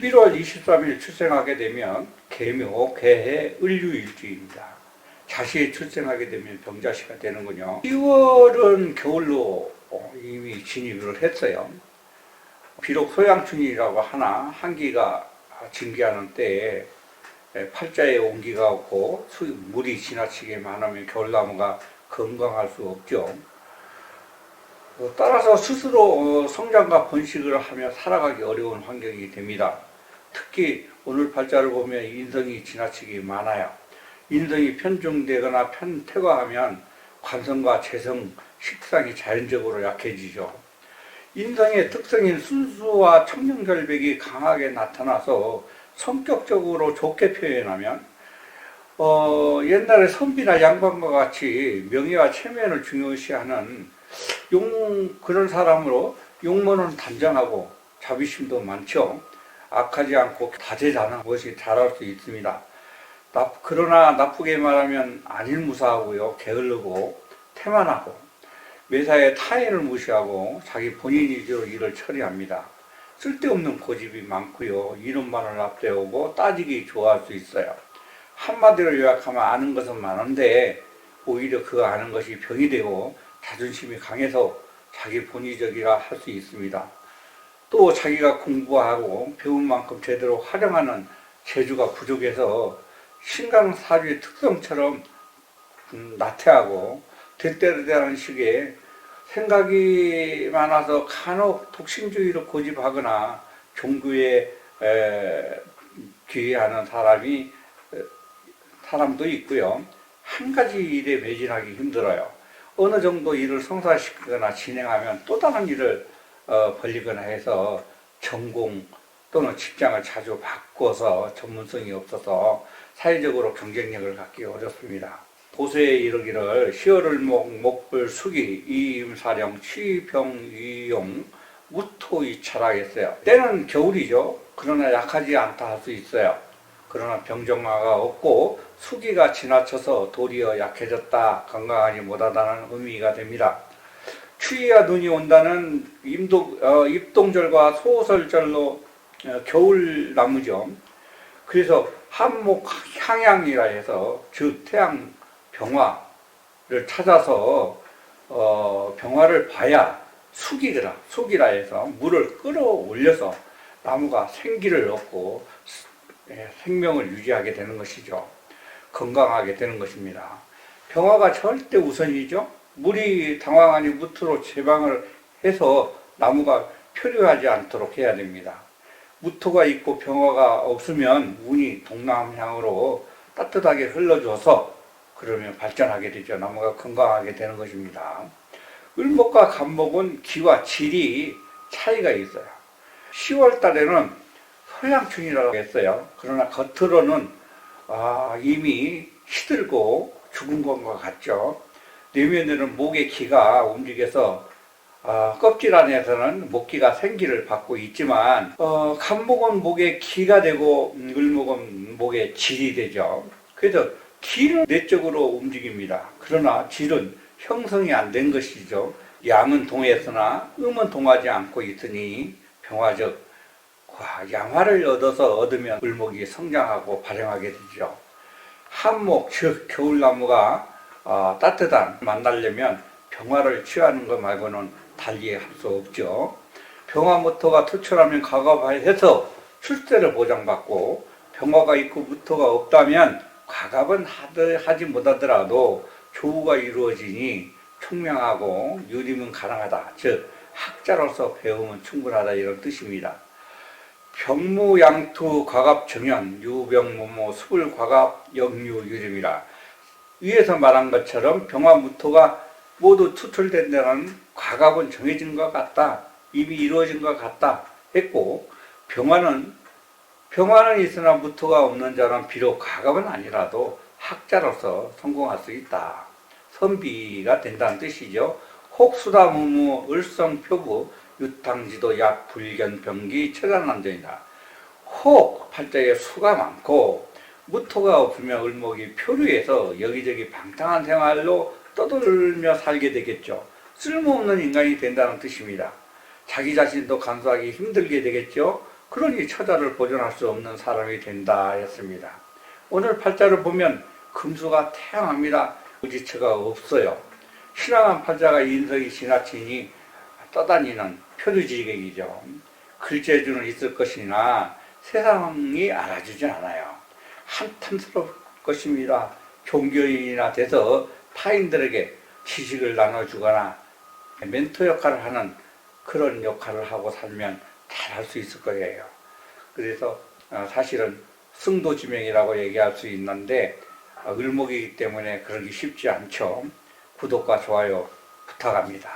11월 23일 출생하게 되면 계묘, 개해, 을유일주입니다. 자시에 출생하게 되면 병자시가 되는군요. 10월은 겨울로 이미 진입을 했어요. 비록 소양춘이라고 하나 한기가 징계하는 때에 팔자에 온기가 없고 물이 지나치게 많으면 겨울나무가 건강할 수 없죠. 따라서 스스로 성장과 번식을 하며 살아가기 어려운 환경이 됩니다. 특히 오늘 팔자를 보면 인성이 지나치게 많아요. 인성이 편중되거나 편퇴화하면 관성과 재성, 식상이 자연적으로 약해지죠. 인성의 특성인 순수와 청명결백이 강하게 나타나서 성격적으로 좋게 표현하면 옛날에 선비나 양반과 같이 명예와 체면을 중요시하는 그런 사람으로 용모는 단정하고 자비심도 많죠. 악하지 않고 다재다능한 것이 잘할 수 있습니다. 그러나 나쁘게 말하면 안일무사하고요, 게을르고 태만하고 매사에 타인을 무시하고 자기 본인 위주로 일을 처리합니다. 쓸데없는 고집이 많고요, 이름만을 앞세우고 따지기 좋아할 수 있어요. 한마디로 요약하면 아는 것은 많은데 오히려 그 아는 것이 병이 되고 자존심이 강해서 자기 본의적이라 할 수 있습니다. 또 자기가 공부하고 배운 만큼 제대로 활용하는 재주가 부족해서 신강사주의 특성처럼 나태하고 대대로대한 식의 생각이 많아서 간혹 독신주의로 고집하거나 종교에 귀의하는 사람도 있고요. 한 가지 일에 매진하기 힘들어요. 어느 정도 일을 성사시키거나 진행하면 또 다른 일을 벌리거나 해서 전공 또는 직장을 자주 바꿔서 전문성이 없어서 사회적으로 경쟁력을 갖기 어렵습니다. 도서에 이르기를 시월을목, 목불, 수기, 이임사령, 취병위용, 무토이차라 했어요. 때는 겨울이죠. 그러나 약하지 않다 할 수 있어요. 그러나 병정화가 없고 수기가 지나쳐서 도리어 약해졌다, 건강하지 못하다는 의미가 됩니다. 추위와 눈이 온다는 입동절과 소설절로 겨울나무죠. 그래서 한목 향양이라 해서 즉 태양 병화를 찾아서 병화를 봐야 수기라 해서 물을 끌어올려서 나무가 생기를 얻고 생명을 유지하게 되는 것이죠. 건강하게 되는 것입니다. 병화가 절대 우선이죠. 물이 당황하니 무토로 제방을 해서 나무가 표류하지 않도록 해야 됩니다. 무토가 있고 병화가 없으면 운이 동남향으로 따뜻하게 흘러줘서 그러면 발전하게 되죠. 나무가 건강하게 되는 것입니다. 을목과 간목은 기와 질이 차이가 있어요. 10월 달에는 소양춘이라고 했어요. 그러나 겉으로는 이미 시들고 죽은 것과 같죠. 내면에는 목의 기가 움직여서 껍질 안에서는 목기가 생기를 받고 있지만 간목은 목의 기가 되고 을목은 목의 질이 되죠. 그래서 기는 내적으로 움직입니다. 그러나 질은 형성이 안 된 것이죠. 양은 동했으나 음은 동하지 않고 있으니 병화적 양화를 얻으면 을목이 성장하고 발행하게 되죠. 한목 즉 겨울나무가 따뜻한 만나려면 병화를 취하는 것 말고는 달리 할 수 없죠. 병화무토가 투철하면 과갑해서 출세를 보장받고 병화가 있고 무토가 없다면 과갑은 하지 못하더라도 조우가 이루어지니 총명하고 유림은 가능하다. 즉 학자로서 배움은 충분하다 이런 뜻입니다. 병무양투 과갑정연 유병무모 수불과갑 영유유림이라 위에서 말한 것처럼 병화무토가 모두 투철된 데는 과갑은 정해진 것 같다, 이미 이루어진 것 같다 했고 병화는 있으나 무토가 없는 자는 비록 과갑은 아니라도 학자로서 성공할 수 있다, 선비가 된다는 뜻이죠. 혹수다무무 을성표부 유탕지도 약 불견 병기 처단난전이다. 혹 팔자에 수가 많고 무토가 없으면 을목이 표류해서 여기저기 방탕한 생활로 떠돌며 살게 되겠죠. 쓸모없는 인간이 된다는 뜻입니다. 자기 자신도 간수하기 힘들게 되겠죠. 그러니 처자를 보존할 수 없는 사람이 된다 했습니다. 오늘 팔자를 보면 금수가 태양합니다. 의지처가 없어요. 신앙한 팔자가 인성이 지나치니 떠다니는 표류지객이죠. 글재주는 있을 것이나 세상이 알아주진 않아요. 한탄스러울 것입니다. 종교인이나 돼서 타인들에게 지식을 나눠주거나 멘토 역할을 하는 그런 역할을 하고 살면 잘할 수 있을 거예요. 그래서 사실은 승도지명이라고 얘기할 수 있는데 을목이기 때문에 그러기 쉽지 않죠. 구독과 좋아요 부탁합니다.